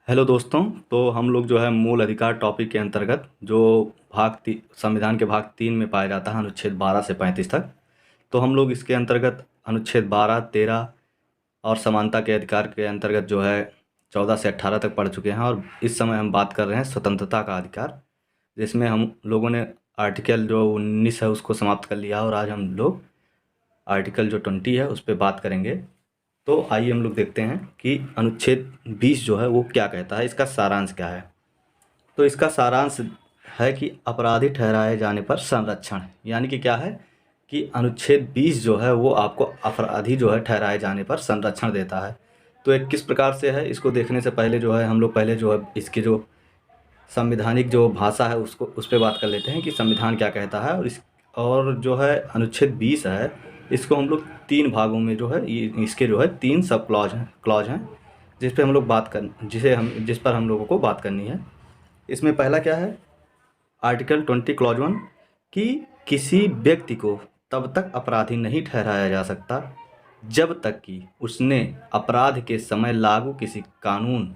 Hello दोस्तों। तो हम लोग जो है मूल अधिकार टॉपिक के अंतर्गत जो संविधान के भाग 3 में पाया जाता है अनुच्छेद 12 से 35 तक। तो हम लोग इसके अंतर्गत अनुच्छेद 12, 13 और समानता के अधिकार के अंतर्गत जो है 14 से 18 तक पढ़ चुके हैं, और इस समय हम बात कर रहे हैं स्वतंत्रता का अधिकार, जिसमें हम लोगों ने आर्टिकल जो 19 है उसको समाप्त कर लिया, और आज हम लोग आर्टिकल जो 20 है उस पर बात करेंगे। तो आइए हम लोग देखते हैं कि अनुच्छेद 20 जो है वो क्या कहता है, इसका सारांश क्या है। तो इसका सारांश है कि अपराधी ठहराए जाने पर संरक्षण, यानी कि क्या है कि अनुच्छेद 20 जो है वो आपको अपराधी जो है ठहराए जाने पर संरक्षण देता है। तो एक किस प्रकार से है, इसको देखने से पहले जो है हम लोग पहले जो है इसकी जो संविधानिक जो भाषा है उसको उस पर बात कर लेते हैं कि संविधान क्या कहता है। और जो है अनुच्छेद 20 है, इसको हम लोग 3 भागों में जो है ये इसके जो है 3 सब क्लॉज हैं जिस पर हम लोगों को बात करनी है। इसमें पहला क्या है, आर्टिकल 20 क्लॉज 1, कि किसी व्यक्ति को तब तक अपराधी नहीं ठहराया जा सकता जब तक कि उसने अपराध के समय लागू किसी कानून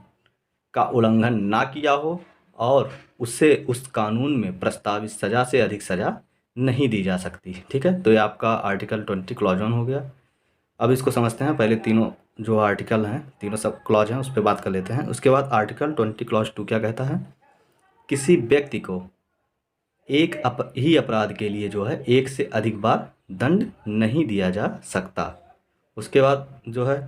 का उल्लंघन ना किया हो और उससे उस कानून में प्रस्तावित सज़ा से अधिक सज़ा नहीं दी जा सकती। ठीक है, तो ये आपका आर्टिकल 20 क्लॉज 1 हो गया। अब इसको समझते हैं, पहले तीनों जो आर्टिकल हैं, तीनों सब क्लॉज हैं, उस पर बात कर लेते हैं। उसके बाद आर्टिकल 20 क्लॉज 2 क्या कहता है, किसी व्यक्ति को एक ही अपराध के लिए जो है एक से अधिक बार दंड नहीं दिया जा सकता। उसके बाद जो है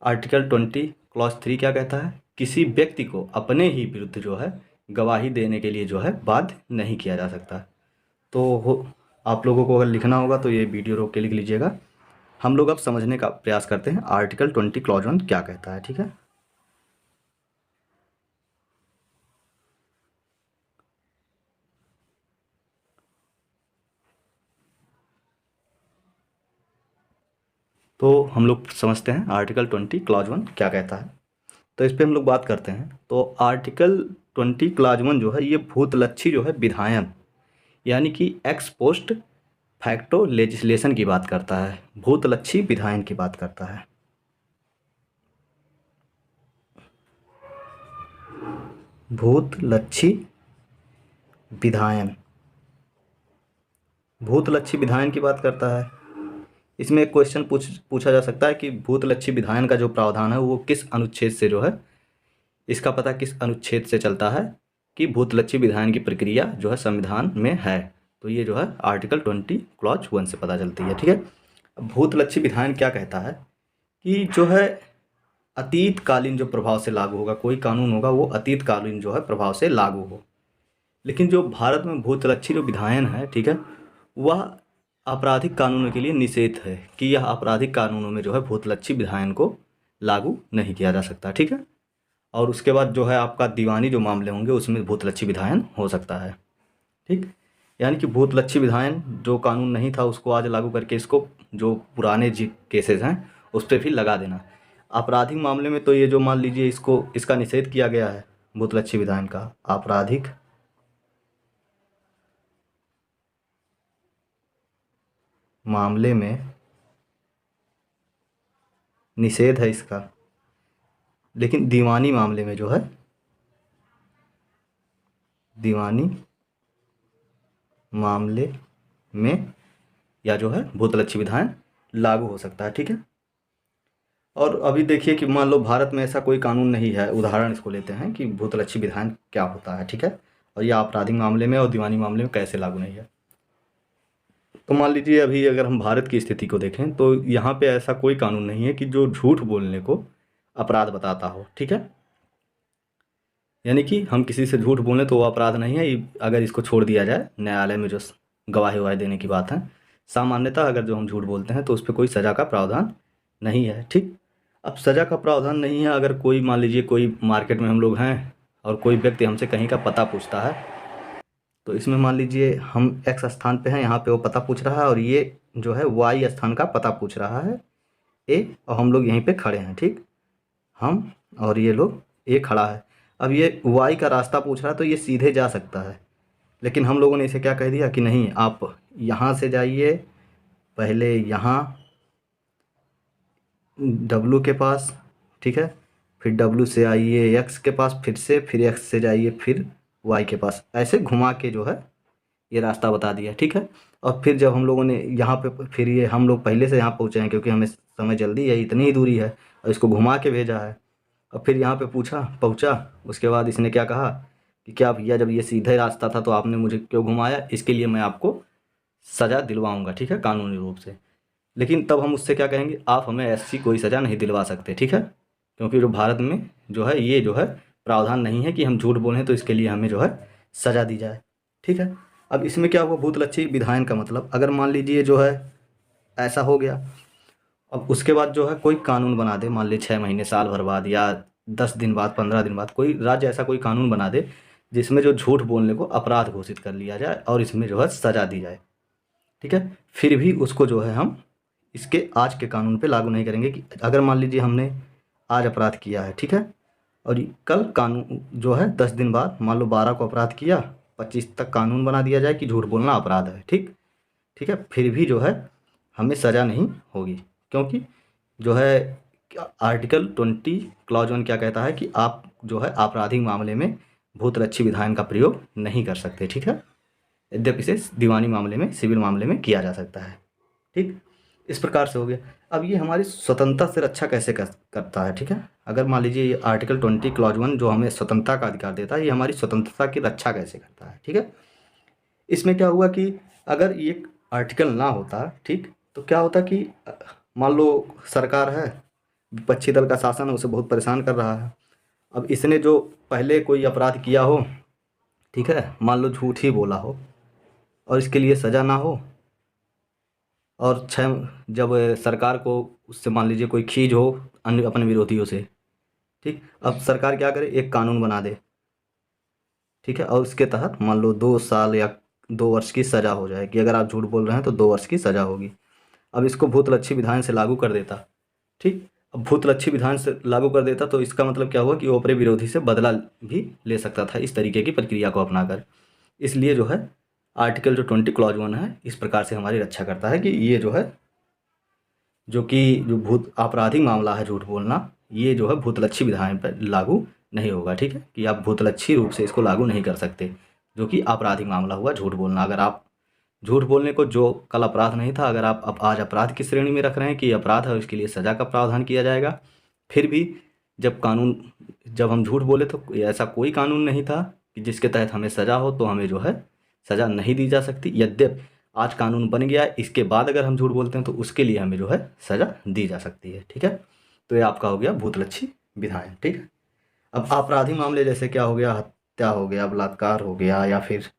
आर्टिकल 20 क्लॉज 3 क्या कहता है, किसी व्यक्ति को अपने ही विरुद्ध जो है गवाही देने के लिए जो है बाध्य नहीं किया जा सकता। तो आप लोगों को अगर लिखना होगा तो ये वीडियो रोक के लिख लीजिएगा। हम लोग अब समझने का प्रयास करते हैं आर्टिकल 20 क्लॉज 1 क्या कहता है। ठीक है, तो हम लोग समझते हैं आर्टिकल 20 क्लॉज 1 क्या कहता है। तो इस पे हम लोग बात करते हैं। तो आर्टिकल 20 क्लॉज 1 जो है ये भूतलक्षी जो है विधायन, यानी कि एक्स पोस्ट फैक्टो लेजिस्लेशन की बात करता है, भूतलक्षी विधायन की बात करता है। भूतलक्षी विधायन, भूतलक्षी विधायन की बात करता है। इसमें एक क्वेश्चन पूछा जा सकता है कि भूतलक्षी विधायन का जो प्रावधान है वो किस अनुच्छेद से जो है, इसका पता किस अनुच्छेद से चलता है कि भूतलक्षी विधायन की प्रक्रिया जो है संविधान में है। तो ये जो है आर्टिकल 20 क्लॉज 1 से पता चलती है। ठीक है, अब भूतलक्षी विधायन क्या कहता है कि जो है अतीतकालीन जो प्रभाव से लागू होगा, कोई कानून होगा वो अतीतकालीन जो है प्रभाव से लागू हो। लेकिन जो भारत में भूतलक्षी जो विधायन है, ठीक है, वह आपराधिक कानूनों के लिए निषेध है कि यह आपराधिक कानूनों में जो है भूतलक्षी विधायन को लागू नहीं किया जा सकता। ठीक है, और उसके बाद जो है आपका दीवानी जो मामले होंगे उसमें भूतलक्षी विधायन हो सकता है। ठीक, यानी कि भूतलक्षी विधायन जो कानून नहीं था उसको आज लागू करके इसको जो पुराने जी केसेस हैं उस पर भी लगा देना। आपराधिक मामले में तो ये जो मान लीजिए इसका निषेध किया गया है भूतलक्षी विधायन का, आपराधिक मामले में निषेध है इसका, लेकिन दीवानी मामले में जो है, दीवानी मामले में या जो है भूतलक्षी विधायन लागू हो सकता है। ठीक है, और अभी देखिए कि मान लो भारत में ऐसा कोई कानून नहीं है, उदाहरण इसको लेते हैं कि भूतलक्षी विधायन क्या होता है। ठीक है, और यह आपराधिक मामले में और दीवानी मामले में कैसे लागू नहीं है। तो मान लीजिए अभी अगर हम भारत की स्थिति को देखें तो यहाँ पे ऐसा कोई कानून नहीं है कि जो झूठ बोलने को अपराध बताता हो। ठीक है, यानी कि हम किसी से झूठ बोलें तो वो अपराध नहीं है, अगर इसको छोड़ दिया जाए न्यायालय में जो गवाही ववाही देने की बात है। सामान्यतः अगर जो हम झूठ बोलते हैं तो उस पर कोई सज़ा का प्रावधान नहीं है। ठीक, अब सज़ा का प्रावधान नहीं है, अगर कोई मान लीजिए कोई मार्केट में हम लोग हैं और कोई व्यक्ति हमसे कहीं का पता पूछता है, तो इसमें मान लीजिए हम एक्स स्थान पे हैं, यहाँ पे वो पता पूछ रहा है और ये जो है वाई स्थान का पता पूछ रहा है ए, और हम लोग यहीं पे खड़े हैं। ठीक, हम और ये लोग, ए खड़ा है, अब ये वाई का रास्ता पूछ रहा है तो ये सीधे जा सकता है, लेकिन हम लोगों ने इसे क्या कह दिया कि नहीं, आप यहाँ से जाइए, पहले यहाँ डब्लू के पास, ठीक है, फिर डब्ल्यू से आइए एक्स के पास, फिर एक्स से जाइए, फिर वाई के पास, ऐसे घुमा के जो है ये रास्ता बता दिया, ठीक है। और फिर जब हम लोगों ने यहाँ पे, फिर ये हम लोग पहले से यहाँ पहुँचे हैं क्योंकि हमें समय जल्दी है, इतनी ही दूरी है, और इसको घुमा के भेजा है। और फिर यहाँ पे पहुँचा, उसके बाद इसने क्या कहा कि क्या भैया जब ये सीधे रास्ता था तो आपने मुझे क्यों घुमाया, इसके लिए मैं आपको सज़ा दिलवाऊंगा, ठीक है, कानूनी रूप से। लेकिन तब हम उससे क्या कहेंगे, आप हमें ऐसी कोई सज़ा नहीं दिलवा सकते, ठीक है, क्योंकि जो भारत में जो है ये जो है प्रावधान नहीं है कि हम झूठ बोलें तो इसके लिए हमें जो है सज़ा दी जाए, ठीक है। अब इसमें क्या हुआ, भूतलक्षी विधायन का मतलब, अगर मान लीजिए जो है ऐसा हो गया, अब उसके बाद जो है कोई कानून बना दे, मान लीजिए 6 महीने साल भर बाद या 10 दिन बाद 15 दिन बाद कोई राज्य ऐसा कोई कानून बना दे जिसमें जो झूठ बोलने को अपराध घोषित कर लिया जाए और इसमें जो है सज़ा दी जाए, ठीक है, फिर भी उसको जो है हम इसके आज के कानून पे लागू नहीं करेंगे। कि अगर मान लीजिए हमने आज अपराध किया है, ठीक है, और कल कानून जो है 10 दिन बाद मान लो 12 को अपराध किया, 25 तक कानून बना दिया जाए कि झूठ बोलना अपराध है, ठीक, ठीक है, फिर भी जो है हमें सज़ा नहीं होगी, क्योंकि जो है आर्टिकल 20 क्लॉज 1 क्या कहता है कि आप जो है आपराधिक मामले में भूतलक्षी विधायन का प्रयोग नहीं कर सकते, ठीक है, यद्यपि इसे दीवानी मामले में, सिविल मामले में किया जा सकता है, ठीक। इस प्रकार से हो गया। अब ये हमारी स्वतंत्रता से रक्षा कैसे करता है, ठीक है, अगर मान लीजिए ये आर्टिकल 20 क्लॉज 1 जो हमें स्वतंत्रता का अधिकार देता है, ये हमारी स्वतंत्रता की रक्षा कैसे करता है, ठीक है। इसमें क्या हुआ कि अगर ये आर्टिकल ना होता, ठीक, तो क्या होता कि मान लो सरकार है, विपक्षी दल का शासन है, उसे बहुत परेशान कर रहा है। अब इसने जो पहले कोई अपराध किया हो, ठीक है, मान लो झूठ ही बोला हो और इसके लिए सज़ा ना हो, और जब सरकार को उससे मान लीजिए कोई खींच हो अन्य अपने विरोधियों से, ठीक, अब सरकार क्या करे, एक कानून बना दे, ठीक है, और उसके तहत मान लो 2 साल या 2 वर्ष की सज़ा हो जाए कि अगर आप झूठ बोल रहे हैं तो 2 वर्ष की सज़ा होगी। अब इसको भूतलक्षी विधान से लागू कर देता, ठीक, अब भूतलक्षी विधान से लागू कर देता तो इसका मतलब क्या हुआ कि वो अपने विरोधी से बदला भी ले सकता था इस तरीके की प्रक्रिया को अपनाकर। इसलिए जो है आर्टिकल जो 20 क्लॉज 1 है इस प्रकार से हमारी रक्षा करता है कि ये जो है जो कि जो भूत आपराधिक मामला है झूठ बोलना, ये जो है भूतलक्षी विधान पर लागू नहीं होगा, ठीक है, कि आप भूतलक्षी रूप से इसको लागू नहीं कर सकते, जो कि आपराधिक मामला हुआ झूठ बोलना। अगर आप झूठ बोलने को जो कल अपराध नहीं था, अगर आप अब आज अपराध की श्रेणी में रख रहे हैं कि ये अपराध है, उसके लिए सज़ा का प्रावधान किया जाएगा, फिर भी जब हम झूठ बोले तो ऐसा कोई कानून नहीं था कि जिसके तहत हमें सज़ा हो, तो हमें जो है सज़ा नहीं दी जा सकती। यद्यपि आज कानून बन गया है, इसके बाद अगर हम झूठ बोलते हैं तो उसके लिए हमें जो है सज़ा दी जा सकती है, ठीक है। तो ये आपका हो गया भूतलक्षी विधान, ठीक है। अब आपराधिक मामले जैसे क्या हो गया, हत्या हो गया, बलात्कार हो गया, या फिर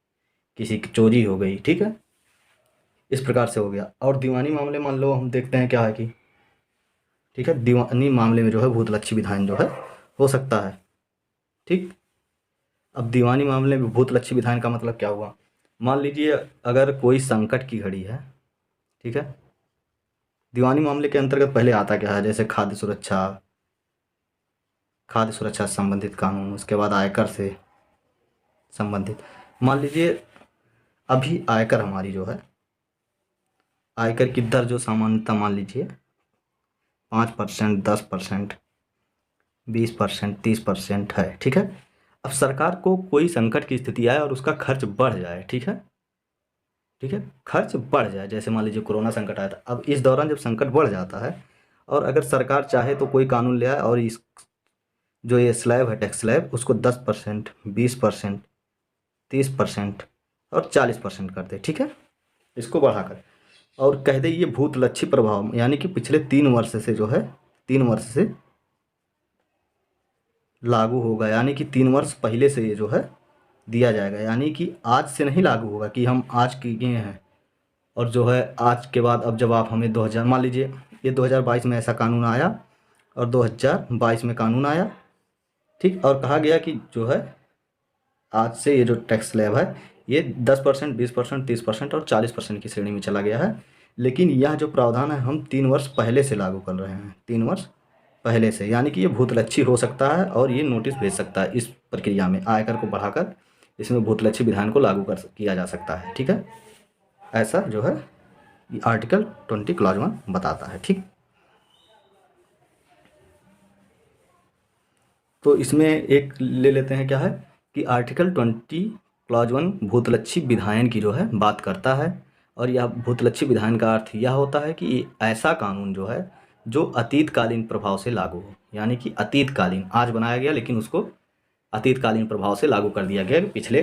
किसी की चोरी हो गई, ठीक है, इस प्रकार से हो गया। और दीवानी मामले मान लो हम देखते हैं क्या है कि, ठीक है, दीवानी मामले में जो है भूतलक्षी विधान जो है हो सकता है, ठीक। अब दीवानी मामले में भूतलक्षी विधान का मतलब क्या हुआ, मान लीजिए अगर कोई संकट की घड़ी है, ठीक है, दीवानी मामले के अंतर्गत पहले आता क्या है, जैसे खाद्य सुरक्षा से संबंधित कानून, उसके बाद आयकर से संबंधित। मान लीजिए अभी आयकर हमारी जो है, आयकर की दर जो सामान्यतः मान लीजिए 5%, 10%, 20%, 30% है, ठीक है। अब सरकार को कोई संकट की स्थिति आए और उसका खर्च बढ़ जाए, ठीक है, ठीक है, खर्च बढ़ जाए, जैसे मान लीजिए कोरोना संकट आया था। अब इस दौरान जब संकट बढ़ जाता है और अगर सरकार चाहे तो कोई कानून ले आए और इस जो ये स्लैब है, टैक्स स्लैब, उसको 10%, 20%, 30% और 40% कर दे, ठीक है, इसको बढ़ाकर, और कह दे ये भूतलक्षी प्रभाव, यानी कि पिछले 3 वर्ष से जो है 3 वर्ष से लागू होगा, यानी कि 3 वर्ष पहले से ये जो है दिया जाएगा, यानी कि आज से नहीं लागू होगा कि हम आज किए हैं और जो है आज के बाद अब जब आप हमें 2000 मान लीजिए ये 2022 में ऐसा कानून आया और 2022 में कानून आया, ठीक, और कहा गया कि जो है आज से ये जो टैक्स स्लैब है ये 10%, 20%, 30% और 40% की श्रेणी में चला गया है। लेकिन यह जो प्रावधान है हम 3 वर्ष पहले से लागू कर रहे हैं, 3 वर्ष पहले से, यानी कि ये भूतलक्षी हो सकता है और ये नोटिस भेज सकता है इस प्रक्रिया में, आयकर को बढ़ाकर इसमें भूतलक्षी विधान को लागू किया जा सकता है, ठीक है। ऐसा जो है आर्टिकल 20 क्लॉज 1 बताता है, ठीक। तो इसमें एक ले लेते हैं, क्या है कि आर्टिकल 20 क्लॉज 1 भूतलक्षी विधायन की जो है बात करता है। और यह भूतलक्षी विधायन का अर्थ यह होता है कि ऐसा कानून जो है जो अतीतकालीन प्रभाव से लागू हो, यानी कि अतीतकालीन, आज बनाया गया लेकिन उसको अतीतकालीन प्रभाव से लागू कर दिया गया, पिछले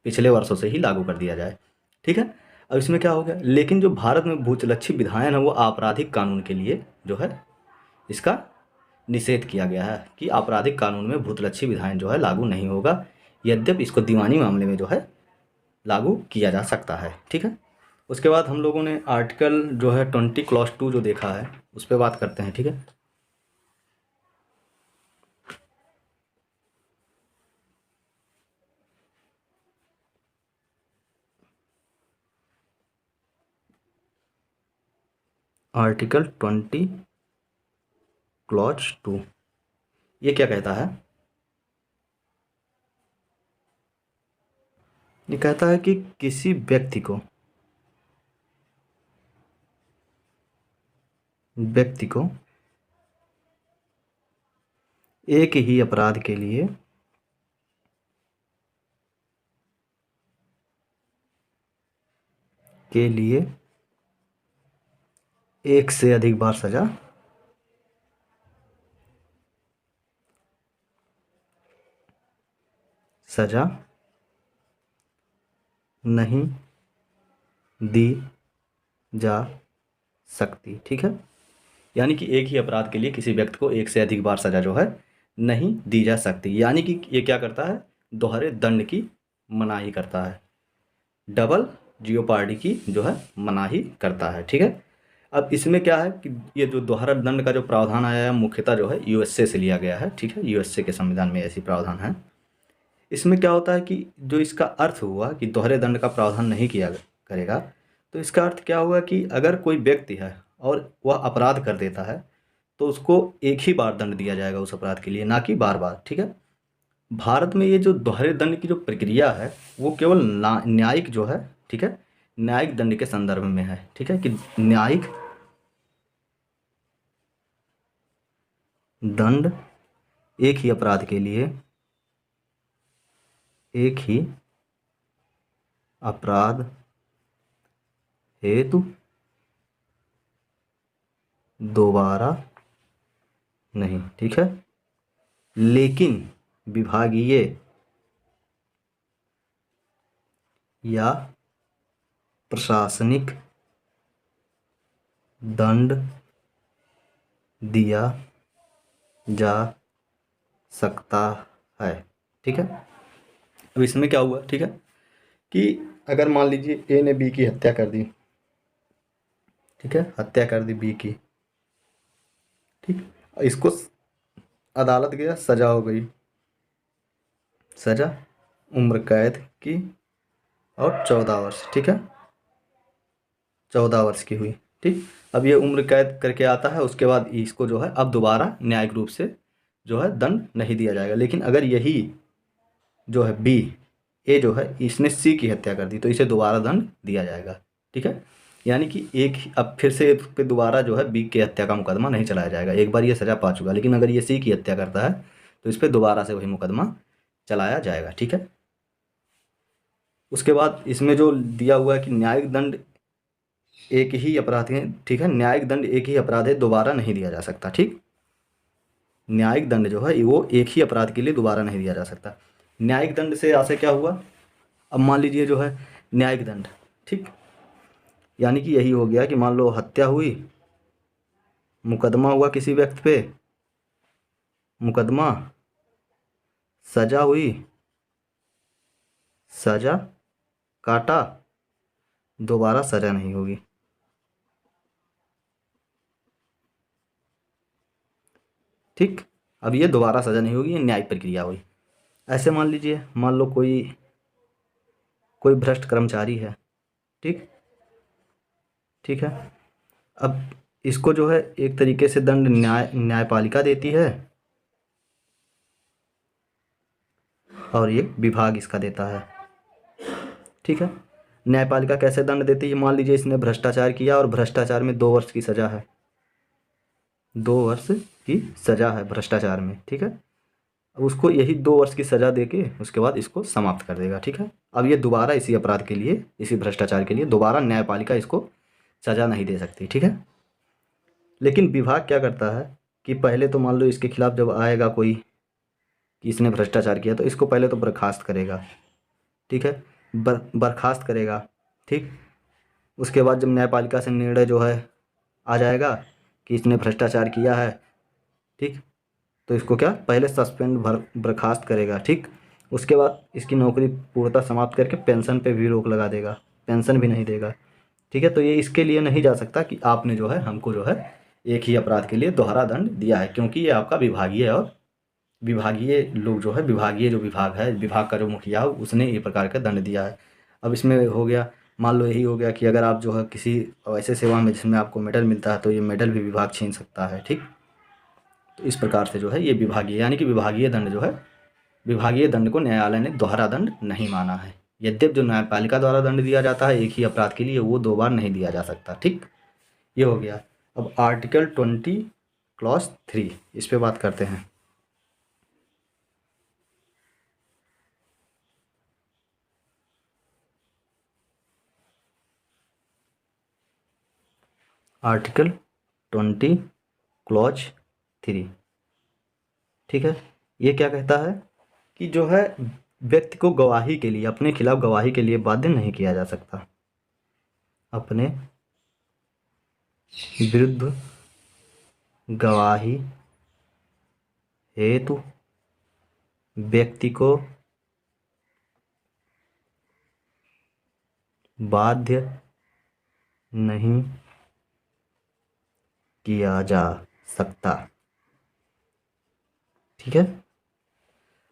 पिछले वर्षों से ही लागू कर दिया जाए। ठीक है। अब इसमें क्या हो गया, लेकिन जो भारत में भूतलक्षी विधायन है वो आपराधिक कानून के लिए जो है इसका निषेध किया गया है कि आपराधिक कानून में भूतलक्षी विधायन जो है लागू नहीं होगा, यद्यपि इसको दीवानी मामले में जो है लागू किया जा सकता है। ठीक है। उसके बाद हम लोगों ने आर्टिकल जो है 20 क्लॉज 2 जो देखा है उस पर बात करते हैं। ठीक है। आर्टिकल 20 क्लॉज 2 ये क्या कहता है, ये कहता है कि किसी व्यक्ति को एक ही अपराध के लिए एक से अधिक बार सजा नहीं दी जा सकती। ठीक है। यानी कि एक ही अपराध के लिए किसी व्यक्ति को एक से अधिक बार सजा जो है नहीं दी जा सकती, यानी कि ये क्या करता है, दोहरे दंड की मनाही करता है, डबल जियोपार्डी की जो है मनाही करता है। ठीक है। अब इसमें क्या है कि ये जो दोहरा दंड का जो प्रावधान आया है मुख्यतः जो है यूएसए से लिया गया है। ठीक है। यूएसए के संविधान में ऐसी प्रावधान है। इसमें क्या होता है कि जो इसका अर्थ हुआ कि दोहरे दंड का प्रावधान नहीं किया करेगा, तो इसका अर्थ क्या हुआ कि अगर कोई व्यक्ति है और वह अपराध कर देता है तो उसको एक ही बार दंड दिया जाएगा उस अपराध के लिए, ना कि बार बार। ठीक है। भारत में ये जो दोहरे दंड की जो प्रक्रिया है वो केवल न्यायिक जो है, ठीक है, न्यायिक दंड के संदर्भ में है। ठीक है, कि न्यायिक दंड एक ही अपराध के लिए, एक ही अपराध हेतु दोबारा नहीं। ठीक है। लेकिन विभागीय या प्रशासनिक दंड दिया जा सकता है। ठीक है। अब इसमें क्या हुआ, ठीक है, कि अगर मान लीजिए ए ने बी की हत्या कर दी, ठीक है, हत्या कर दी बी की, ठीक, इसको अदालत गया, सजा हो गई, सजा उम्र कैद की और 14 वर्ष, ठीक है, 14 वर्ष की हुई। ठीक। अब ये उम्र कैद करके आता है, उसके बाद इसको जो है अब दोबारा न्यायिक रूप से जो है दंड नहीं दिया जाएगा। लेकिन अगर यही जो है बी, ए जो है इसने सी की हत्या कर दी तो इसे दोबारा दंड दिया जाएगा। ठीक है। यानी कि एक अब फिर से इस पे दोबारा जो है बी की हत्या का मुकदमा नहीं चलाया जाएगा, एक बार ये सज़ा पा चुका। लेकिन अगर ये सी की हत्या करता है तो इस पर दोबारा से वही मुकदमा चलाया जाएगा। ठीक है। उसके बाद इसमें जो दिया हुआ है कि न्यायिक दंड एक ही अपराध है, ठीक है, न्यायिक दंड एक ही अपराध है, दोबारा नहीं दिया जा सकता। ठीक। न्यायिक दंड जो है वो एक ही अपराध के लिए दोबारा नहीं दिया जा सकता। न्यायिक दंड से यहाँ से क्या हुआ, अब मान लीजिए जो है न्यायिक दंड, ठीक, यानी कि यही हो गया कि मान लो हत्या हुई, मुकदमा हुआ किसी व्यक्ति पे, मुकदमा, सजा हुई, सजा काटा, दोबारा सजा नहीं होगी। ठीक। अब ये दोबारा सजा नहीं होगी, ये न्यायिक प्रक्रिया हुई। ऐसे मान लीजिए, मान लो कोई कोई भ्रष्ट कर्मचारी है, ठीक, ठीक है, अब इसको जो है एक तरीके से दंड न्यायपालिका देती है और ये विभाग इसका देता है। ठीक है। न्यायपालिका कैसे दंड देती है, मान लीजिए इसने भ्रष्टाचार किया और भ्रष्टाचार में 2 वर्ष की सज़ा है, 2 वर्ष की सज़ा है भ्रष्टाचार में। ठीक है। अब उसको यही 2 वर्ष की सज़ा दे के उसके बाद इसको समाप्त कर देगा, ठीक है। अब ये दोबारा इसी अपराध के लिए, इसी भ्रष्टाचार के लिए दोबारा न्यायपालिका इसको सज़ा नहीं दे सकती, ठीक है। लेकिन विभाग क्या करता है कि पहले तो मान लो इसके खिलाफ जब आएगा कोई कि इसने भ्रष्टाचार किया, तो इसको पहले तो बर्खास्त करेगा, ठीक है। बर्खास्त करेगा, ठीक। उसके बाद जब न्यायपालिका से निर्णय जो है आ जाएगा कि इसने भ्रष्टाचार किया है, ठीक, तो इसको क्या पहले सस्पेंड बर्खास्त करेगा, ठीक। उसके बाद इसकी नौकरी पूर्णतः समाप्त करके पेंशन पे भी रोक लगा देगा, पेंशन भी नहीं देगा, ठीक है। तो ये इसके लिए नहीं जा सकता कि आपने जो है हमको जो है एक ही अपराध के लिए दोहरा दंड दिया है, क्योंकि ये आपका विभागीय है, और विभागीय लोग जो है, विभागीय जो विभाग है, विभाग का जो मुखिया हो, उसने ये प्रकार का दंड दिया है। अब इसमें हो गया, मान लो यही हो गया कि अगर आप जो है किसी ऐसे सेवा में जिसमें आपको मेडल मिलता है, तो ये मेडल भी विभाग छीन सकता है, ठीक। तो इस प्रकार से जो है ये विभागीय, यानी कि विभागीय दंड जो है, विभागीय दंड को न्यायालय ने दोहरा दंड नहीं माना है। यद्यप जो न्यायपालिका द्वारा दंड दिया जाता है एक ही अपराध के लिए, वो 2 बार नहीं दिया जा सकता, ठीक। ये हो गया। अब आर्टिकल 20 क्लॉज 3 इस पे बात करते हैं। आर्टिकल 20 क्लॉज 3, ठीक है। ये क्या कहता है कि जो है व्यक्ति को गवाही के लिए, अपने खिलाफ गवाही के लिए बाध्य नहीं किया जा सकता। अपने विरुद्ध गवाही हेतु व्यक्ति को बाध्य नहीं किया जा सकता, ठीक है।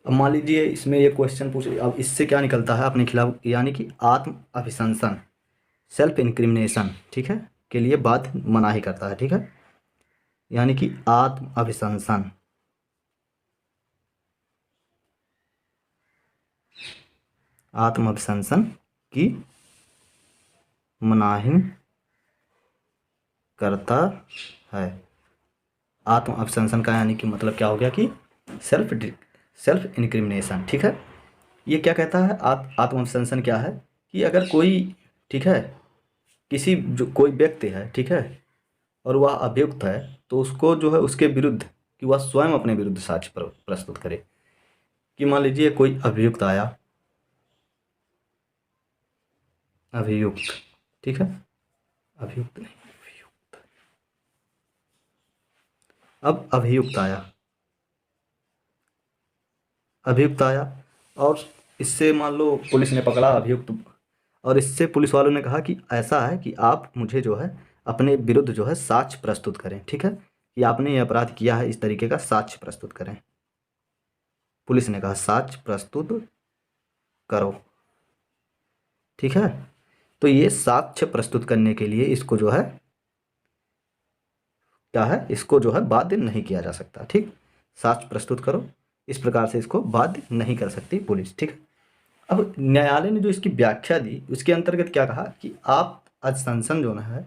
अब मान लीजिए इसमें ये क्वेश्चन पूछ, अब इससे क्या निकलता है अपने खिलाफ, यानी कि आत्म अभिशंसन, सेल्फ इंक्रिमिनेशन, ठीक है, के लिए बाध्य मनाही करता है, ठीक है। यानी कि आत्म अभिशंसन, आत्म अभिशंसन की मनाही करता है। आत्म अभिशंसन का यानी कि मतलब क्या हो गया कि सेल्फ इंक्रिमिनेशन, ठीक है। ये क्या कहता है, आत्म अभिशंसन क्या है कि अगर कोई, ठीक है, किसी जो कोई व्यक्ति है, ठीक है, और वह अभियुक्त है, तो उसको जो है उसके विरुद्ध कि वह स्वयं अपने विरुद्ध साक्ष्य प्रस्तुत करे। कि मान लीजिए कोई अभियुक्त आया, अभियुक्त, ठीक है, अभियुक्त नहीं, अभियुक्त, अब अभियुक्त आया, अभियुक्त आया और इससे मान लो पुलिस ने पकड़ा अभियुक्त, और इससे पुलिस वालों ने कहा कि ऐसा है कि आप मुझे जो है अपने विरुद्ध जो है साक्ष्य प्रस्तुत करें, ठीक है, कि आपने ये अपराध किया है, इस तरीके का साक्ष्य प्रस्तुत करें। पुलिस ने कहा साक्ष्य प्रस्तुत करो, ठीक है। तो ये साक्ष्य प्रस्तुत करने के लिए इसको जो है क्या है, इसको जो है बाध्य नहीं किया जा सकता, ठीक। साक्ष्य प्रस्तुत करो, इस प्रकार से इसको बाध्य नहीं कर सकती पुलिस, ठीक। अब न्यायालय ने जो इसकी व्याख्या दी उसके अंतर्गत क्या कहा कि आप अभिशंसन जो है,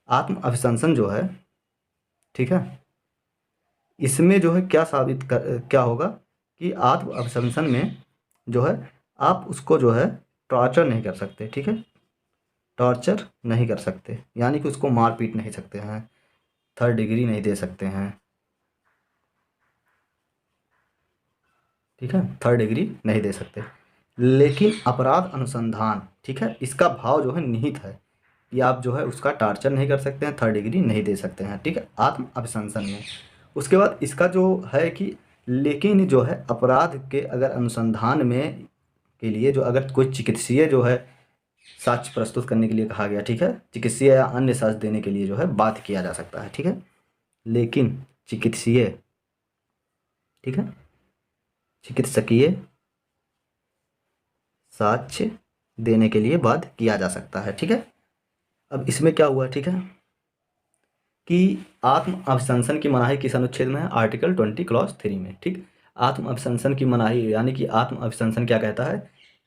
आत्म अभिशंसन जो है, ठीक है, इसमें जो है क्या साबित कर, क्या होगा कि आत्म अभिशंसन में जो है आप उसको जो है टॉर्चर नहीं कर सकते, ठीक है, टॉर्चर नहीं कर सकते, यानी कि उसको मार पीट नहीं सकते हैं, 3rd डिग्री नहीं दे सकते हैं, ठीक है, 3rd डिग्री नहीं दे सकते। लेकिन अपराध अनुसंधान, ठीक है, इसका भाव जो है निहित है कि आप जो है उसका टॉर्चर नहीं कर सकते हैं, 3rd डिग्री नहीं दे सकते हैं, ठीक है, आत्म अभिशंसन में। उसके बाद इसका जो है कि लेकिन जो है अपराध के अगर अनुसंधान में के लिए जो अगर कोई चिकित्सीय जो है साक्ष्य प्रस्तुत करने के लिए कहा गया, ठीक है, चिकित्सीय या अन्य साक्ष्य देने के लिए जो है बात किया जा सकता है, ठीक है। लेकिन चिकित्सीय, ठीक है, चिकित्सकीय साक्ष्य देने के लिए बाध्य किया जा सकता है, ठीक है। अब इसमें क्या हुआ, ठीक है, कि आत्म अभिशंसन की मनाही किस अनुच्छेद में है, आर्टिकल 20 क्लॉज 3 में, ठीक। आत्म अभिशंसन की मनाही यानी कि आत्म अभिशंसन क्या कहता है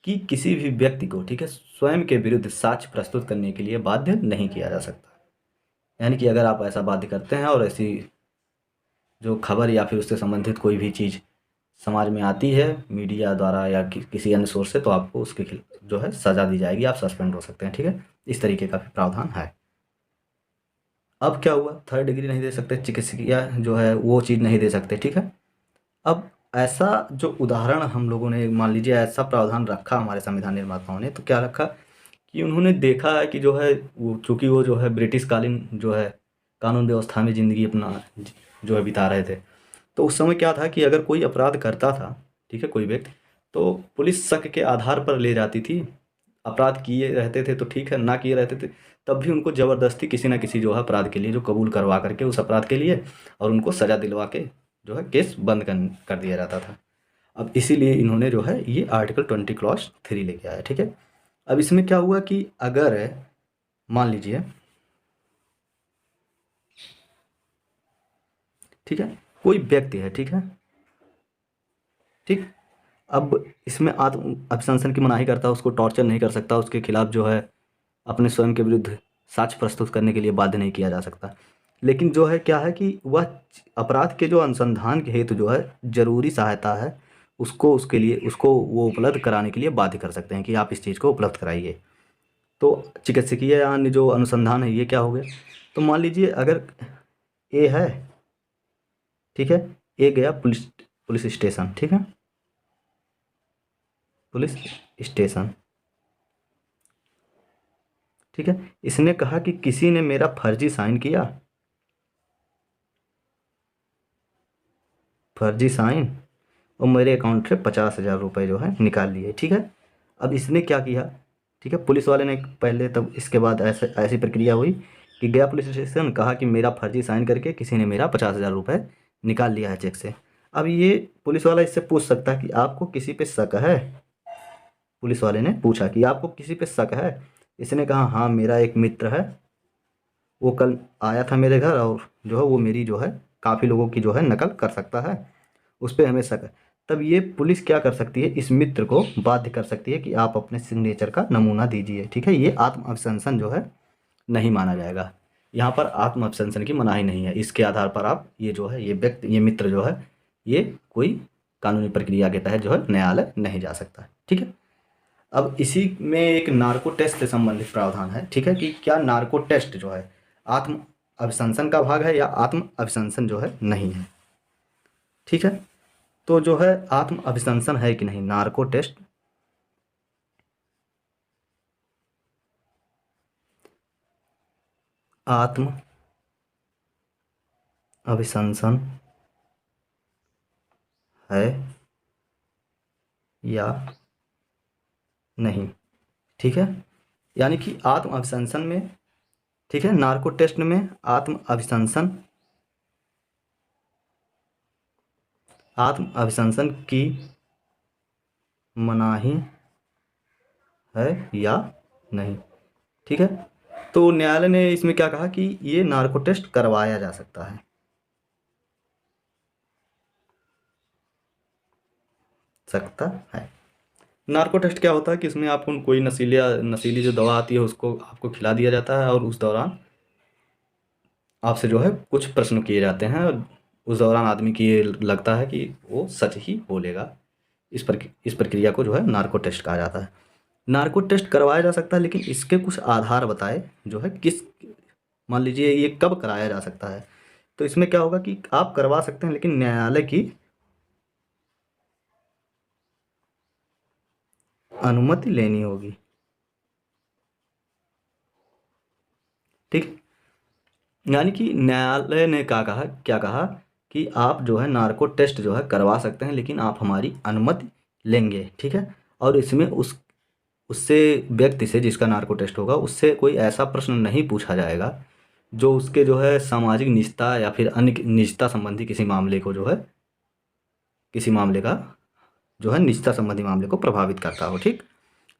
कि किसी भी व्यक्ति को, ठीक है, स्वयं के विरुद्ध साक्ष्य प्रस्तुत करने के लिए बाध्य नहीं किया जा सकता। यानी कि अगर आप ऐसा बाध्य करते हैं और ऐसी जो खबर या फिर उससे संबंधित कोई भी चीज़ समाज में आती है मीडिया द्वारा या किसी अन्य सोर्स से, तो आपको उसके जो है सज़ा दी जाएगी, आप सस्पेंड हो सकते हैं, ठीक है। इस तरीके का भी प्रावधान है। अब क्या हुआ, थर्ड डिग्री नहीं दे सकते, चिकित्सकीय जो है वो चीज़ नहीं दे सकते, ठीक है। अब ऐसा जो उदाहरण हम लोगों ने, मान लीजिए ऐसा प्रावधान रखा हमारे संविधान निर्माताओं ने, तो क्या रखा कि उन्होंने देखा है कि जो है वो, चूँकि वो जो है ब्रिटिश कालीन जो है कानून व्यवस्था में ज़िंदगी अपना जो है बिता रहे थे, तो उस समय क्या था कि अगर कोई अपराध करता था, ठीक है, कोई व्यक्ति, तो पुलिस शक के आधार पर ले जाती थी। अपराध किए रहते थे तो ठीक है, ना किए रहते थे तब भी उनको ज़बरदस्ती किसी न किसी जो है अपराध के लिए जो कबूल करवा करके उस अपराध के लिए, और उनको सज़ा दिलवा के जो है केस बंद कर दिया जाता था। अब इसीलिए इन्होंने जो है ये आर्टिकल 20 क्लॉज 3 लेके आया, ठीक है। अब इसमें क्या हुआ कि अगर मान लीजिए, ठीक है, कोई व्यक्ति है, ठीक है, ठीक, अब इसमें आत्म अभिशंसन की मनाही करता है, उसको टॉर्चर नहीं कर सकता, उसके खिलाफ जो है अपने स्वयं के विरुद्ध साक्ष्य प्रस्तुत करने के लिए बाध्य नहीं किया जा सकता। लेकिन जो है क्या है कि वह अपराध के जो अनुसंधान के हेतु जो है ज़रूरी सहायता है, उसको उसके लिए उसको वो उपलब्ध कराने के लिए बाध्य कर सकते हैं कि आप इस चीज़ को उपलब्ध कराइए। तो चिकित्सकीय या अन्य जो अनुसंधान है ये क्या हो गया, तो मान लीजिए अगर ए है, ठीक है, ए गया पुलिस पुलिस स्टेशन, ठीक है, पुलिस स्टेशन, ठीक है, इसने कहा कि किसी ने मेरा फर्जी साइन किया, फर्जी साइन, और मेरे अकाउंट से 50,000 रुपये जो है निकाल लिए, ठीक है। अब इसने क्या किया, ठीक है, पुलिस वाले ने पहले, तब इसके बाद ऐसे ऐसी प्रक्रिया हुई कि गया पुलिस स्टेशन, कहा कि मेरा फर्जी साइन करके किसी ने मेरा 50,000 रुपये निकाल लिया है चेक से। अब ये पुलिस वाला इससे पूछ सकता है कि आपको किसी पे शक है। पुलिस वाले ने पूछा कि आपको किसी पे शक है। इसने कहा हाँ, मेरा एक मित्र है, वो कल आया था मेरे घर, और जो है वो मेरी जो है काफ़ी लोगों की जो है नकल कर सकता है, उस पर हमें शक है। तब ये पुलिस क्या कर सकती है, इस मित्र को बाध्य कर सकती है कि आप अपने सिग्नेचर का नमूना दीजिए, ठीक है। ये आत्म अभिशंसन जो है नहीं माना जाएगा। यहाँ पर आत्म अभिशंसन की मनाही नहीं है, इसके आधार पर आप ये जो है ये व्यक्ति, ये मित्र जो है, ये कोई कानूनी प्रक्रिया के तहत जो है न्यायालय नहीं जा सकता है, ठीक है। अब इसी में एक नार्को टेस्ट से संबंधित प्रावधान है, ठीक है, कि क्या नार्को टेस्ट जो है आत्म अभिशंसन का भाग है या आत्म अभिशंसन जो है नहीं है, ठीक है। तो जो है आत्म अभिशंसन है कि नहीं, नार्को टेस्ट आत्म अभिशंसन है या नहीं, ठीक है। यानी कि आत्म अभिशंसन में, ठीक है, नार्को टेस्ट में आत्म अभिशंसन की मनाही है या नहीं, ठीक है। तो न्यायालय ने इसमें क्या कहा कि ये नार्को टेस्ट करवाया जा सकता है, सकता है। नार्को टेस्ट क्या होता है कि इसमें आपको कोई नशीली जो दवा आती है उसको आपको खिला दिया जाता है, और उस दौरान आपसे जो है कुछ प्रश्न किए जाते हैं, और उस दौरान आदमी की ये लगता है कि वो सच ही बोलेगा। इस प्रक्रिया को जो है नार्को टेस्ट कहा जाता है। नार्को टेस्ट करवाया जा सकता है, लेकिन इसके कुछ आधार बताए जो है किस, मान लीजिए ये कब कराया जा सकता है। तो इसमें क्या होगा कि आप करवा सकते हैं, लेकिन न्यायालय की अनुमति लेनी होगी, ठीक। यानी कि न्यायालय ने क्या कहा कि आप जो है नार्को टेस्ट जो है करवा सकते हैं, लेकिन आप हमारी अनुमति लेंगे, ठीक है। और इसमें उससे व्यक्ति से जिसका नार्को टेस्ट होगा उससे कोई ऐसा प्रश्न नहीं पूछा जाएगा जो उसके जो है सामाजिक निजता या फिर अन्य निजता संबंधी किसी मामले को जो है, किसी मामले का जो है निजता संबंधी मामले को प्रभावित करता हो, ठीक।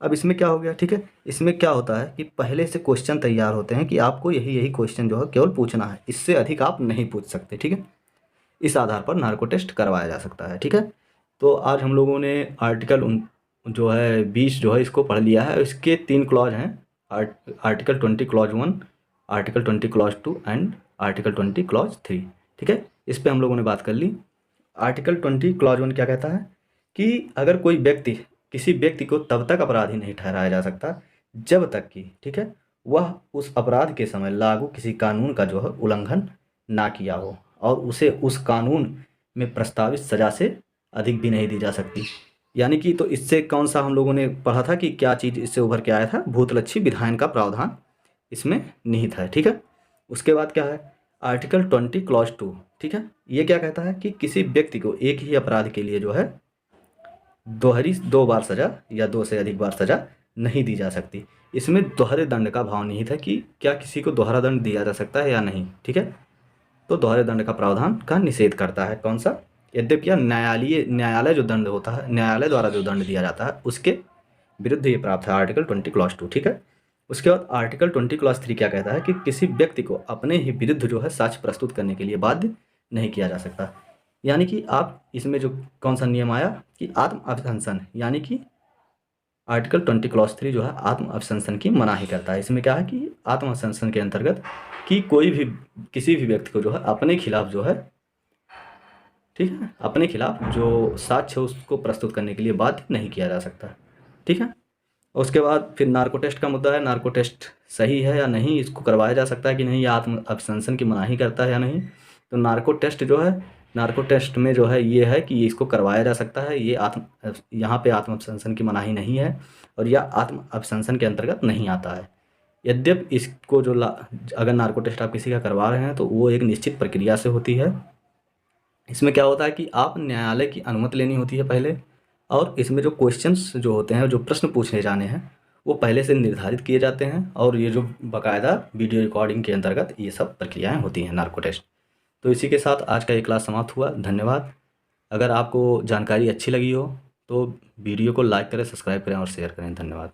अब इसमें क्या हो गया, ठीक है, इसमें क्या होता है कि पहले से क्वेश्चन तैयार होते हैं कि आपको यही यही क्वेश्चन जो है केवल पूछना है, इससे अधिक आप नहीं पूछ सकते, ठीक है। इस आधार पर नार्को टेस्ट करवाया जा सकता है, ठीक है। तो आज हम लोगों ने आर्टिकल जो है 20 जो है इसको पढ़ लिया है। इसके 3 क्लॉज हैं, article 20 clause 1, article 20 clause 2 and article 20 clause 3, ठीक है। इस पे हम लोगों ने बात कर ली। आर्टिकल 20 क्लॉज 1 क्या कहता है कि अगर कोई व्यक्ति किसी व्यक्ति को तब तक अपराधी नहीं ठहराया जा सकता जब तक कि, ठीक है, वह उस अपराध के समय लागू किसी कानून का जो है उल्लंघन ना किया हो और उसे उस कानून में प्रस्तावित सज़ा से अधिक भी नहीं दी जा सकती। यानी कि तो इससे कौन सा हम लोगों ने पढ़ा था कि क्या चीज़ इससे उभर के आया था, भूतलक्षी विधायन का प्रावधान इसमें निहित है, ठीक है। उसके बाद क्या है आर्टिकल 20 क्लॉज 2, ठीक है, ये क्या कहता है कि किसी व्यक्ति को एक ही अपराध के लिए जो है दो बार सज़ा या 2 से अधिक बार सज़ा नहीं दी जा सकती। इसमें दोहरे दंड का भाव निहित है कि क्या किसी को दोहरा दंड दिया जा सकता है या नहीं, ठीक है। तो दोहरे दंड का प्रावधान का निषेध करता है कौन सा, यद्यपि न्यायालय जो दंड होता है, न्यायालय द्वारा जो दंड दिया जाता है उसके विरुद्ध ये प्राप्त है आर्टिकल 20 क्लॉज 2, ठीक है। उसके बाद आर्टिकल 20 क्लॉज 3 क्या कहता है कि किसी व्यक्ति को अपने ही विरुद्ध जो है साक्ष्य प्रस्तुत करने के लिए बाध्य नहीं किया जा सकता। यानी कि आप इसमें जो कौन सा नियम आया कि आत्म अभिशंसन, यानी कि आर्टिकल 20 क्लॉज 3 जो है आत्म अभिशंसन की मनाही करता है। इसमें क्या है कि आत्म अभिशंसन के अंतर्गत कि कोई भी किसी भी व्यक्ति को जो है अपने खिलाफ जो है, ठीक है, अपने खिलाफ जो साक्ष्य उसको प्रस्तुत करने के लिए बाध्य नहीं किया जा सकता, ठीक है। उसके बाद फिर नार्को टेस्ट का मुद्दा है, नार्को टेस्ट सही है या नहीं, इसको करवाया जा सकता है कि नहीं, या आत्म अभिशंसन की मनाही करता है या नहीं। तो नार्को टेस्ट जो है, नार्को टेस्ट में जो है ये है कि इसको करवाया जा सकता है, ये यहाँ पे आत्म अभिशंसन की मनाही नहीं है और यह आत्म अभिशंसन के अंतर्गत नहीं आता है। यद्यपि इसको जो अगर नार्को टेस्ट आप किसी का करवा रहे हैं तो वो एक निश्चित प्रक्रिया से होती है। इसमें क्या होता है कि आप न्यायालय की अनुमति लेनी होती है पहले, और इसमें जो क्वेश्चंस जो होते हैं, जो प्रश्न पूछे जाने हैं, वो पहले से निर्धारित किए जाते हैं और ये जो बाकायदा वीडियो रिकॉर्डिंग के अंतर्गत ये सब प्रक्रियाएं होती हैं नार्को टेस्ट। तो इसी के साथ आज का ये क्लास समाप्त हुआ। धन्यवाद। अगर आपको जानकारी अच्छी लगी हो तो वीडियो को लाइक करें, सब्सक्राइब करें और शेयर करें। धन्यवाद।